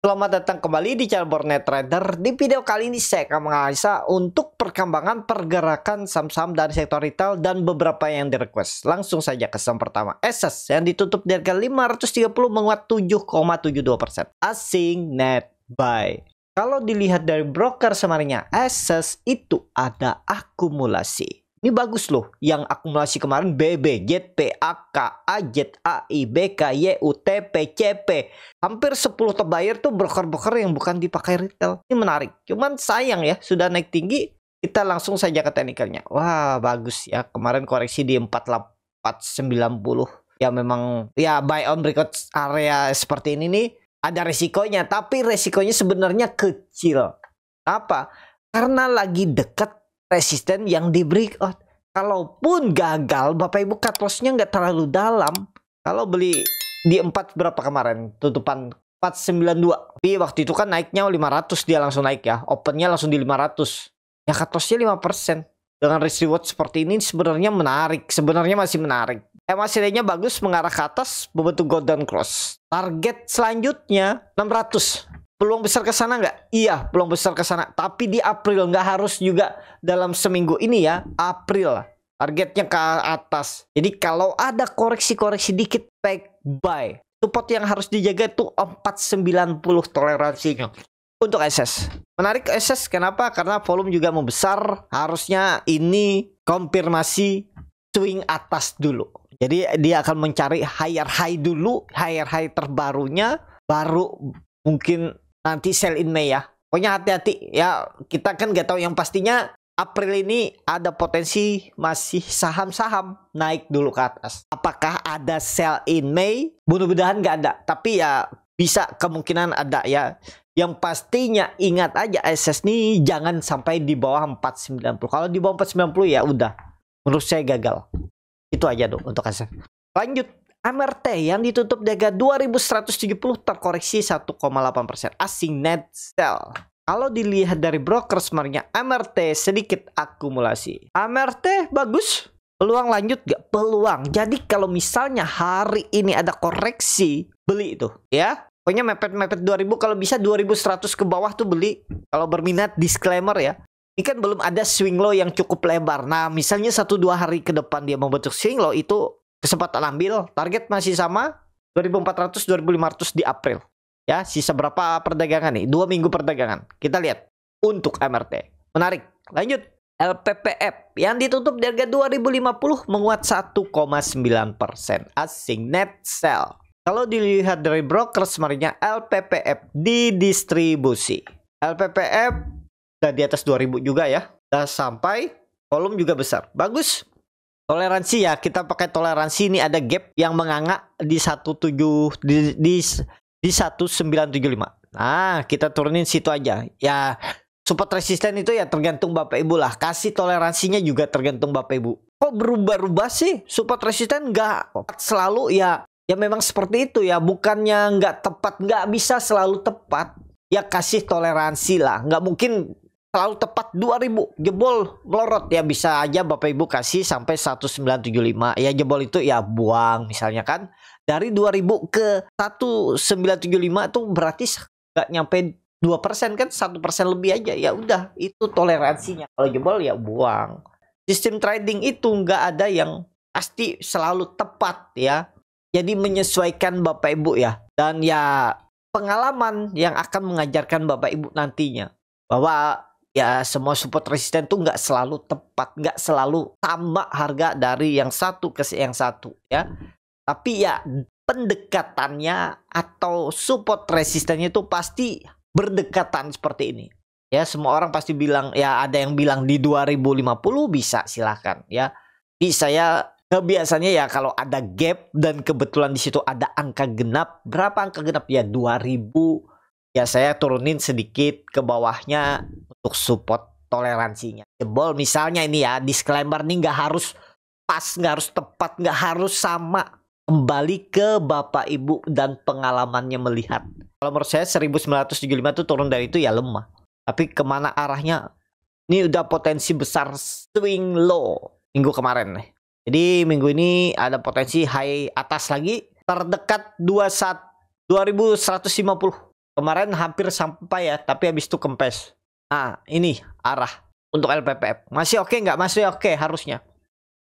Selamat datang kembali di channel Bornet Trader. Di video kali ini saya akan menganalisa untuk perkembangan pergerakan saham-saham dari sektor retail dan beberapa yang di request. Langsung saja ke saham pertama, ESES yang ditutup di harga 530 menguat 7,72%. Asing net buy. Kalau dilihat dari broker semarinnya, ESES itu ada akumulasi. Ini bagus loh, yang akumulasi kemarin BB, JP, AK, AJ, AI, BK, YU, TP, CP. Hampir 10 top buyer tuh broker-broker yang bukan dipakai retail. Ini menarik. Cuman sayang ya, sudah naik tinggi. Kita langsung saja ke teknikalnya. Wah, bagus ya. Kemarin koreksi di 49490. Ya memang, ya buy on breakout area seperti ini nih. Ada resikonya, tapi resikonya sebenarnya kecil. Apa? Karena lagi dekat resisten yang di breakout. Kalaupun gagal, Bapak Ibu cut loss-nya nggak terlalu dalam. Kalau beli di 4 berapa kemarin? Tutupan 492. Tapi waktu itu kan naiknya 500, dia langsung naik ya. Opennya langsung di 500. Ya cut loss-nya 5%. Dengan risk reward seperti ini sebenarnya menarik. Sebenarnya masih menarik. MACD-nya bagus mengarah ke atas, berbentuk golden cross. Target selanjutnya 600. Peluang besar ke sana nggak? Iya, peluang besar ke sana. Tapi di April, nggak harus juga dalam seminggu ini ya. April lah. Targetnya ke atas. Jadi kalau ada koreksi-koreksi dikit, take buy. Support yang harus dijaga itu 490 toleransinya. Untuk ESES. Menarik ESES, kenapa? Karena volume juga membesar. Harusnya ini konfirmasi swing atas dulu. Jadi dia akan mencari higher high dulu. Higher high terbarunya. Baru mungkin nanti sell in May ya. Pokoknya hati-hati ya. Kita kan nggak tahu, yang pastinya April ini ada potensi masih saham-saham naik dulu ke atas. Apakah ada sell in May? Mudah-mudahan nggak ada. Tapi ya bisa kemungkinan ada ya. Yang pastinya ingat aja ESES nih jangan sampai di bawah 490. Kalau di bawah 490 ya udah. Menurut saya gagal. Itu aja dong untuk ESES. Lanjut. MRT yang ditutup di harga 2170 terkoreksi 1,8%. Asing net sell. Kalau dilihat dari broker sebenarnya MRT sedikit akumulasi. MRT bagus. Peluang lanjut gak? Peluang. Jadi kalau misalnya hari ini ada koreksi, beli itu ya. Pokoknya mepet-mepet 2000, kalau bisa 2100 ke bawah tuh beli. Kalau berminat, disclaimer ya. Ini kan belum ada swing low yang cukup lebar. Nah misalnya 1-2 hari ke depan dia membentuk swing low, itu kesempatan ambil. Target masih sama 2400 2500 di April ya. Sisa berapa perdagangan nih? 2 minggu perdagangan. Kita lihat untuk MRT. Menarik. Lanjut. LPPF yang ditutup di harga 2050 menguat 1,9%. Asing net sell. Kalau dilihat dari broker sebenarnya LPPF didistribusi. LPPF udah di atas 2000 juga ya. Udah sampai, volume juga besar. Bagus. Toleransi ya, kita pakai toleransi. Ini ada gap yang menganga di 17 di 1975. Nah, kita turunin situ aja. Ya, support resisten itu ya tergantung Bapak Ibu lah. Kasih toleransinya juga tergantung Bapak Ibu. Kok berubah-ubah sih? Support resisten nggak selalu ya. Ya memang seperti itu ya. Bukannya nggak tepat, nggak bisa selalu tepat. Ya kasih toleransi lah. Nggak mungkin selalu tepat 2000 jebol melorot ya, bisa aja Bapak Ibu kasih sampai 1975 ya, jebol itu ya buang misalnya kan. Dari 2000 ke 1975 tuh berarti nggak nyampe 2% kan, 1% lebih aja ya udah, itu toleransinya. Kalau jebol ya buang. Sistem trading itu nggak ada yang pasti selalu tepat ya, jadi menyesuaikan Bapak Ibu ya, dan ya pengalaman yang akan mengajarkan Bapak Ibu nantinya bahwa ya semua support resisten tuh nggak selalu tepat, nggak selalu sama harga dari yang satu ke yang satu ya. Tapi ya pendekatannya atau support resistennya itu pasti berdekatan seperti ini. Ya semua orang pasti bilang, ya ada yang bilang di 2050 bisa, silahkan ya. Bisa ya, biasanya ya kalau ada gap dan kebetulan di situ ada angka genap. Berapa angka genap ya? 2000. Ya saya turunin sedikit ke bawahnya untuk support toleransinya. Jebol misalnya ini ya, disclaimer nih nggak harus pas, nggak harus tepat, nggak harus sama. Kembali ke Bapak Ibu dan pengalamannya melihat. Kalau menurut saya 1975 tuh turun dari itu ya lemah. Tapi kemana arahnya? Ini udah potensi besar swing low minggu kemarin nih. Jadi minggu ini ada potensi high atas lagi. Terdekat 2150. Kemarin hampir sampai ya, tapi habis itu kempes. Nah, ini arah untuk LPPF. Masih oke nggak? Masih oke harusnya.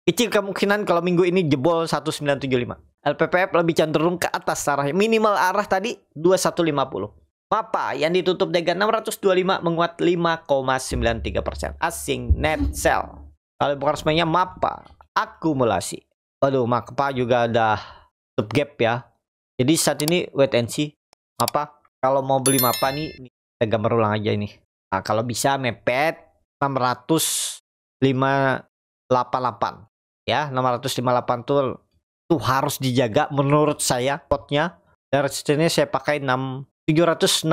Kecil kemungkinan kalau minggu ini jebol 1975. LPPF lebih cenderung ke atas arahnya. Minimal arah tadi 2150. MAPA yang ditutup dengan 625 menguat 5,93%. Asing net sell. Kalau bukan semuanya MAPA akumulasi. Waduh, MAPA juga ada sub gap ya. Jadi saat ini wait and see. MAPA kalau mau beli MAPA nih, kita gambar ulang aja ini. Nah, kalau bisa mepet 605.88 ya, 658 tuh harus dijaga menurut saya spotnya. Dan resistennya saya pakai 780.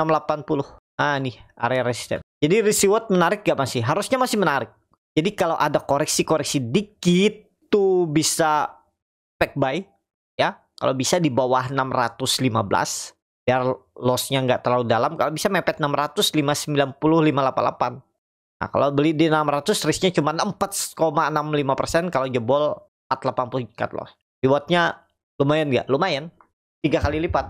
Ah nih area resisten. Jadi risk reward menarik gak masih? Harusnya masih menarik. Jadi kalau ada koreksi-koreksi dikit tuh bisa back buy ya. Kalau bisa di bawah 615 biar lossnya nggak terlalu dalam. Kalau bisa mepet 600, 590, 588. Nah, kalau beli di 600 risknya cuma 4,65%, kalau jebol 480 cut loss. Rewardnya lumayan nggak? Lumayan. 3 kali lipat.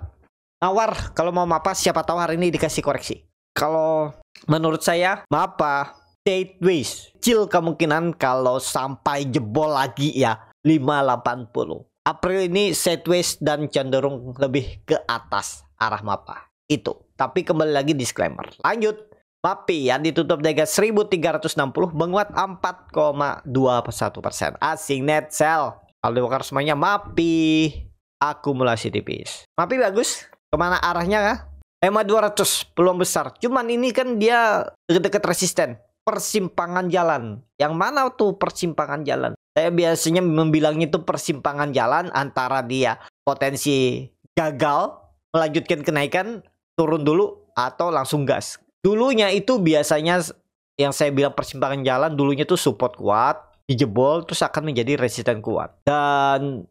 Nawar kalau mau MAPA, siapa tahu hari ini dikasih koreksi. Kalau menurut saya MAPA sideways. Kecil kemungkinan kalau sampai jebol lagi ya 580. April ini sideways dan cenderung lebih ke atas arah MAPA. Itu. Tapi kembali lagi disclaimer. Lanjut. MAPI yang ditutup dengan 1360 menguat 4,21%. Asing net sell. Kalau dibongkar semuanya MAPI akumulasi tipis. MAPI bagus. Kemana arahnya kah? EMA 200 peluang besar. Cuman ini kan dia deket-deket resisten. Persimpangan jalan. Yang mana tuh persimpangan jalan? Saya biasanya membilangnya itu persimpangan jalan antara dia potensi gagal melanjutkan kenaikan, turun dulu atau langsung gas. Dulunya itu biasanya yang saya bilang persimpangan jalan, dulunya tuh support kuat, dijebol terus akan menjadi resisten kuat. Dan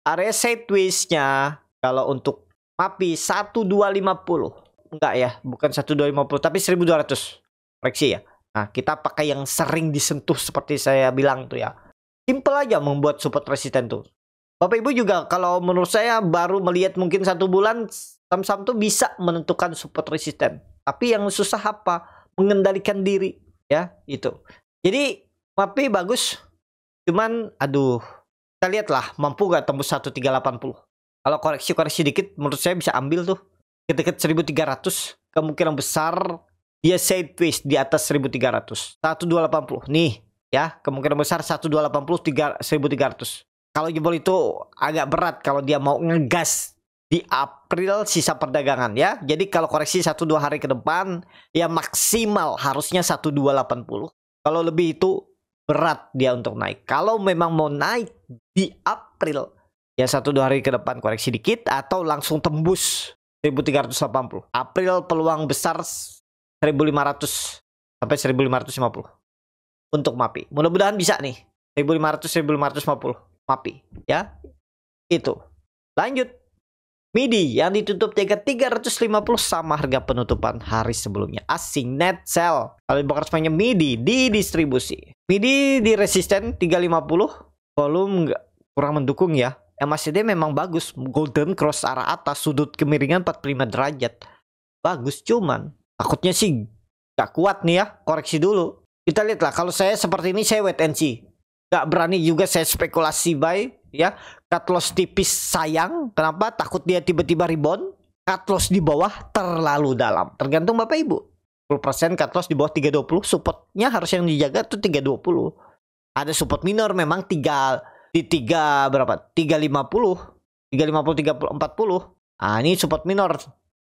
area sideways-nya kalau untuk MAPI 1250. Enggak ya, bukan 1250 tapi 1200. Koreksi ya. Nah, kita pakai yang sering disentuh seperti saya bilang tuh ya. Simple aja membuat support resisten tuh. Bapak Ibu juga kalau menurut saya baru melihat mungkin 1 bulan saham-saham tuh bisa menentukan support resisten. Tapi yang susah apa? Mengendalikan diri ya, itu. Jadi MAPI bagus. Cuman aduh, kita lihatlah mampu gak tembus 1380. Kalau koreksi-koreksi dikit menurut saya bisa ambil tuh. Deket 1300, kemungkinan besar dia sideways di atas 1300. 1280 nih ya, kemungkinan besar 1280 1300. Kalau jebol itu agak berat kalau dia mau ngegas di April sisa perdagangan ya. Jadi kalau koreksi 1-2 hari ke depan ya maksimal harusnya 1280. Kalau lebih itu berat dia untuk naik. Kalau memang mau naik di April ya 1-2 hari ke depan koreksi dikit atau langsung tembus 1380. April peluang besar 1500 sampai 1550 untuk MAPI. Mudah-mudahan bisa nih 1500 1550 MAPI ya. Itu. Lanjut. MIDI yang ditutup 350 sama harga penutupan hari sebelumnya. Asing net sell. Kalau dibongkar semuanya MIDI di distribusi. MIDI di resisten 350. Volume nggak kurang mendukung ya. MACD memang bagus. Golden cross arah atas. Sudut kemiringan 45 derajat. Bagus cuman. Takutnya sih nggak kuat nih ya. Koreksi dulu. Kita lihatlah. Kalau saya seperti ini saya wait and see. Nggak berani juga saya spekulasi buy ya. Cut loss tipis sayang. Kenapa? Takut dia tiba-tiba rebound. Cut loss di bawah terlalu dalam. Tergantung Bapak Ibu. 10% cut loss di bawah 320. Supportnya harus yang dijaga tuh 320. Ada support minor memang 3 berapa? 350. 350, 40. Ah ini support minor.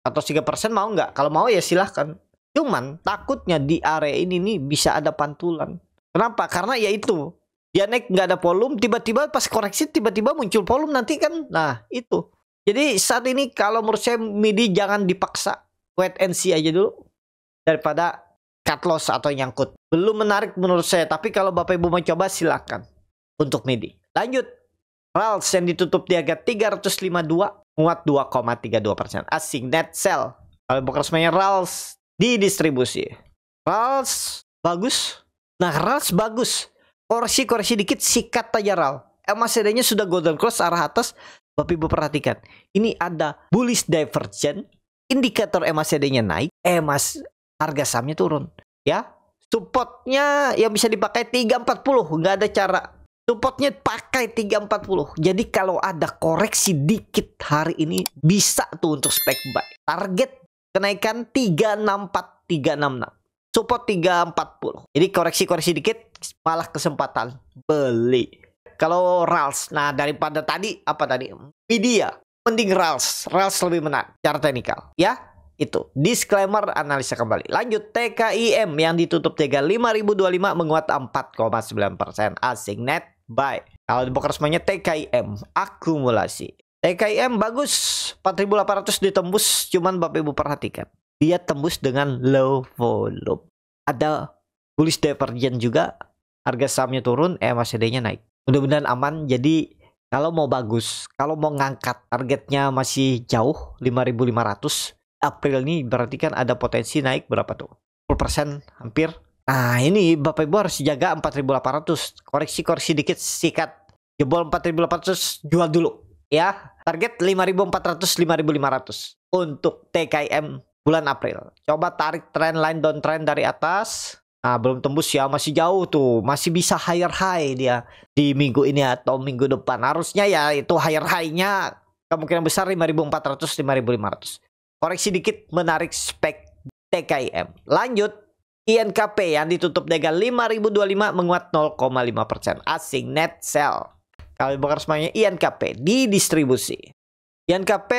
Atau 3% mau nggak? Kalau mau ya silahkan. Cuman takutnya di area ini nih bisa ada pantulan. Kenapa? Karena ya itu. Dia naik nggak ada volume, tiba-tiba pas koreksi tiba-tiba muncul volume nanti kan. Nah itu. Jadi saat ini kalau menurut saya MIDI jangan dipaksa. Wait and see aja dulu. Daripada cut loss atau nyangkut. Belum menarik menurut saya. Tapi kalau Bapak Ibu mau coba silakan. Untuk MIDI. Lanjut. RALS yang ditutup di harga 352. Menguat 2,32%. Asing net sell. Kalau bukan semuanya RALS di distribusi. RALS bagus. Nah RALS bagus. Koreksi dikit sikat aja RAL. MACD-nya sudah golden cross arah atas. Bapak Ibu perhatikan. Ini ada bullish divergence indikator MACD-nya naik, harga sahamnya turun. Ya, supportnya yang bisa dipakai 340, nggak ada cara. Supportnya pakai 340. Jadi kalau ada koreksi dikit hari ini bisa tuh untuk spek buy. Target kenaikan 364, 366. Support 340. Jadi koreksi-koreksi dikit malah kesempatan beli. Kalau RALS, nah daripada tadi apa tadi? Media, mending RALS. RALS lebih menarik secara teknikal, ya. Itu disclaimer, analisa kembali. Lanjut, TKIM yang ditutup 35.025 menguat 4,9%. Asing net buy. Kalau di broker semuanya TKIM akumulasi. TKIM bagus, 4.800 ditembus, cuman Bapak Ibu perhatikan, dia tembus dengan low volume. Ada bullish divergence juga, harga sahamnya turun, MACD-nya naik. Mudah-mudahan aman. Jadi kalau mau bagus, kalau mau ngangkat targetnya masih jauh 5.500. April ini berarti kan ada potensi naik berapa tuh? 10% hampir. Nah ini Bapak Ibu harus jaga 4.800. Koreksi-koreksi dikit, sikat. Jebol 4.800, jual dulu. Ya, target 5.400, 5.500 untuk TKIM bulan April. Coba tarik trendline downtrend dari atas. Nah, belum tembus ya, masih jauh tuh. Masih bisa higher high dia di minggu ini atau minggu depan. Harusnya ya itu higher high-nya kemungkinan besar 5.400, 5.500. Koreksi dikit menarik spek TKIM. Lanjut, INKP yang ditutup dengan 5.025 menguat 0,5%. Asing net sell. Kalau dibongkar semuanya INKP di distribusi. INKP,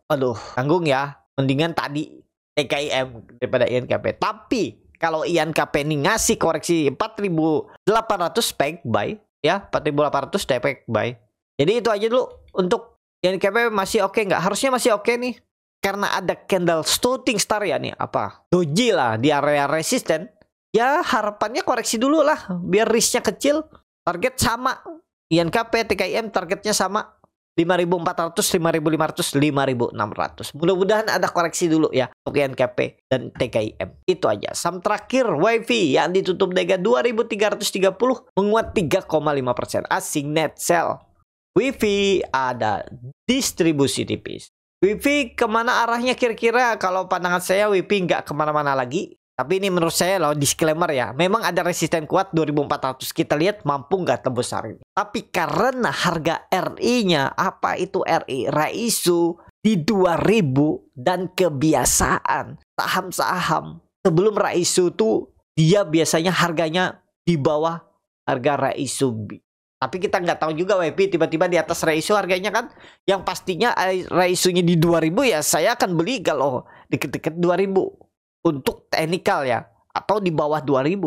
aduh, tanggung ya. Mendingan tadi TKIM daripada INKP. Tapi kalau INKP ini ngasih koreksi 4.800 spek buy, ya 4.800 spek buy. Jadi itu aja dulu untuk INKP. Masih oke nggak? Harusnya masih oke nih. Karena ada candle shooting star ya nih, apa? Doji lah di area resisten. Ya harapannya koreksi dulu lah, biar risknya kecil. Target sama. INKP, TKIM targetnya sama. 5.400, 5.500, 5.600. Mudah-mudahan ada koreksi dulu ya untuk INKP dan TKIM. Itu aja. Saham terakhir WiFi yang ditutup dengan 2.330 menguat 3,5%. Asing net sell. WiFi ada distribusi tipis. WiFi kemana arahnya kira-kira? Kalau pandangan saya WiFi nggak kemana-mana lagi. Tapi ini menurut saya loh, disclaimer ya. Memang ada resisten kuat 2.400. Kita lihat mampu nggak tembus hari ini. Tapi karena harga RI-nya, apa itu RI? Raisu di 2.000 dan kebiasaan saham-saham sebelum Raisu tuh dia biasanya harganya di bawah harga Raisu. Tapi kita nggak tahu juga WP tiba-tiba di atas Raisu harganya kan. Yang pastinya Raisunya di 2.000 ya saya akan beli kalau deket-deket 2.000 untuk teknikal ya. Atau di bawah 2.000.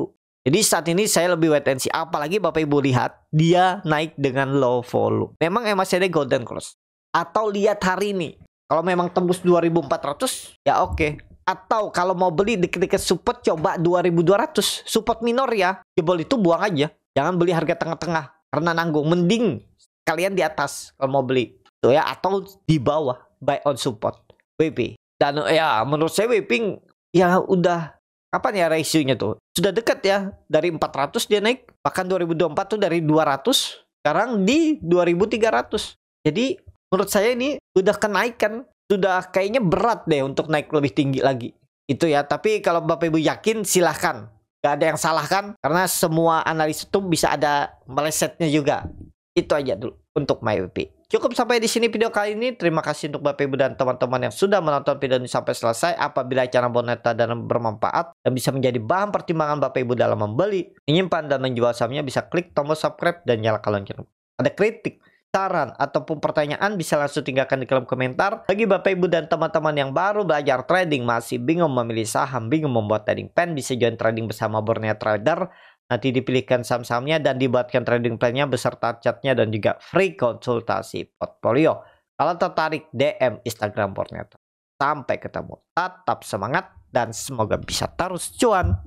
Jadi saat ini saya lebih wait and see. Apalagi Bapak Ibu lihat dia naik dengan low volume. Memang MACD golden cross. Atau lihat hari ini. Kalau memang tembus 2.400 ya oke. Atau kalau mau beli deket-deket support coba 2.200. Support minor ya. Jebol itu buang aja. Jangan beli harga tengah-tengah. Karena nanggung, mending kalian di atas kalau mau beli tuh ya, atau di bawah buy on support WP. Dan ya menurut saya WP ya udah kapan ya rasionya tuh sudah dekat ya, dari 400 dia naik, bahkan 2024 tuh dari 200 sekarang di 2.300. Jadi menurut saya ini udah kenaikan, sudah kayaknya berat deh untuk naik lebih tinggi lagi itu ya. Tapi kalau Bapak Ibu yakin silahkan. Gak ada yang salah kan? Karena semua analis itu bisa ada melesetnya juga. Itu aja dulu untuk MyWP. Cukup sampai di sini video kali ini. Terima kasih untuk Bapak Ibu dan teman-teman yang sudah menonton video ini sampai selesai. Apabila channel Boneta dan bermanfaat dan bisa menjadi bahan pertimbangan Bapak Ibu dalam membeli, menyimpan dan menjual sahamnya, bisa klik tombol subscribe dan nyalakan lonceng. Ada kritik, saran, ataupun pertanyaan bisa langsung tinggalkan di kolom komentar. Bagi Bapak Ibu dan teman-teman yang baru belajar trading, masih bingung memilih saham, bingung membuat trading plan, bisa join trading bersama Borneo Trader. Nanti dipilihkan saham-sahamnya dan dibuatkan trading plan-nya beserta chartnya dan juga free konsultasi portfolio. Kalau tertarik, DM Instagram Borneo. Sampai ketemu. Tetap semangat dan semoga bisa terus cuan.